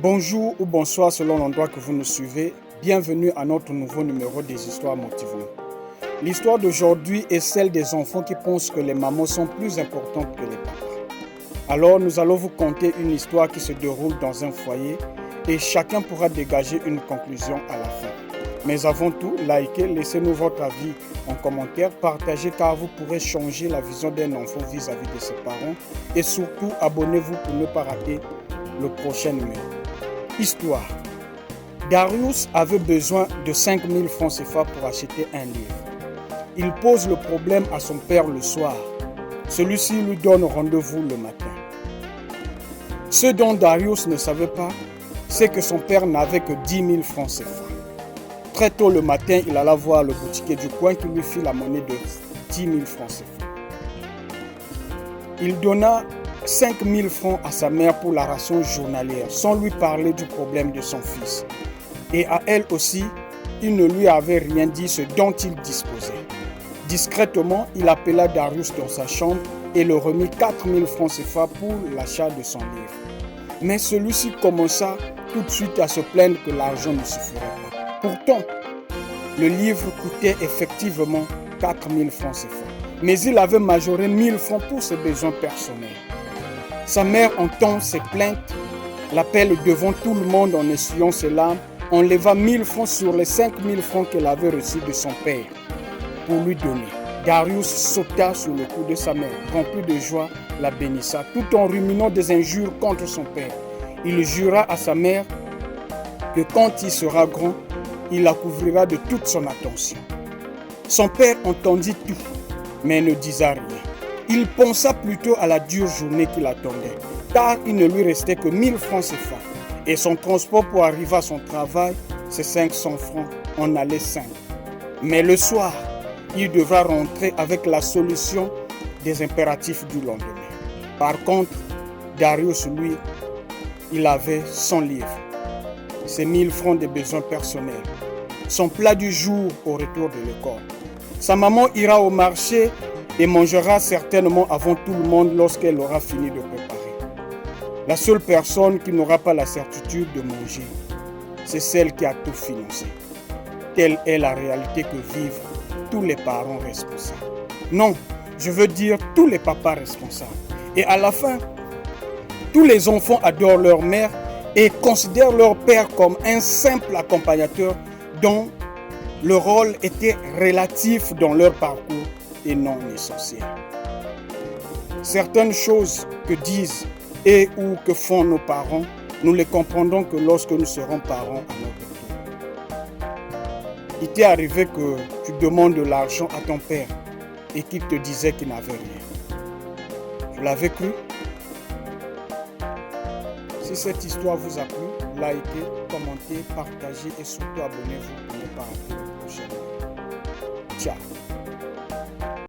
Bonjour ou bonsoir selon l'endroit que vous nous suivez. Bienvenue à notre nouveau numéro des histoires motivantes. L'histoire d'aujourd'hui est celle des enfants qui pensent que les mamans sont plus importantes que les papas. Alors nous allons vous conter une histoire qui se déroule dans un foyer et chacun pourra dégager une conclusion à la fin. Mais avant tout, likez, laissez-nous votre avis en commentaire, partagez car vous pourrez changer la vision d'un enfant vis-à-vis de ses parents et surtout abonnez-vous pour ne pas rater le prochain numéro. Histoire. Darius avait besoin de 5000 francs CFA pour acheter un livre. Il pose le problème à son père le soir. Celui-ci lui donne rendez-vous le matin. Ce dont Darius ne savait pas, c'est que son père n'avait que 10 000 francs CFA. Très tôt le matin, il alla voir le boutiquier du coin qui lui fit la monnaie de 10 000 francs CFA. Il donna 5 000 francs à sa mère pour la ration journalière, sans lui parler du problème de son fils. Et à elle aussi, il ne lui avait rien dit ce dont il disposait. Discrètement, il appela Darius dans sa chambre et le remit 4 000 francs CFA pour l'achat de son livre. Mais celui-ci commença tout de suite à se plaindre que l'argent ne suffirait pas. Pourtant, le livre coûtait effectivement 4 000 francs CFA. Mais il avait majoré 1 000 francs pour ses besoins personnels. Sa mère entend ses plaintes, l'appelle devant tout le monde en essuyant ses larmes, enleva 1 000 francs sur les 5 000 francs qu'elle avait reçus de son père pour lui donner. Darius sauta sur le cou de sa mère, rempli de joie, la bénissa, tout en ruminant des injures contre son père. Il jura à sa mère que quand il sera grand, il la couvrira de toute son attention. Son père entendit tout, mais ne disa rien. Il pensa plutôt à la dure journée qui l'attendait, car il ne lui restait que 1 000 francs CFA. Et son transport pour arriver à son travail, c'est 500 francs, en allait 5. Mais le soir, il devra rentrer avec la solution des impératifs du lendemain. Par contre, Darius, lui, il avait son livre, ses 1 000 francs de besoins personnels, son plat du jour au retour de l'école. Sa maman ira au marché et mangera certainement avant tout le monde lorsqu'elle aura fini de préparer. La seule personne qui n'aura pas la certitude de manger, c'est celle qui a tout financé. Telle est la réalité que vivent tous les parents responsables. Non, je veux dire tous les papas responsables. Et à la fin, tous les enfants adorent leur mère et considèrent leur père comme un simple accompagnateur dont le rôle était relatif dans leur parcours et non essentiel. Certaines choses que disent et ou que font nos parents, nous les comprendrons que lorsque nous serons parents à notre tour. Il t'est arrivé que tu demandes de l'argent à ton père et qu'il te disait qu'il n'avait rien. Vous l'avez cru? Si cette histoire vous a plu, likez, commentez, partagez et surtout abonnez-vous pour ne pas rater le prochain. Ciao.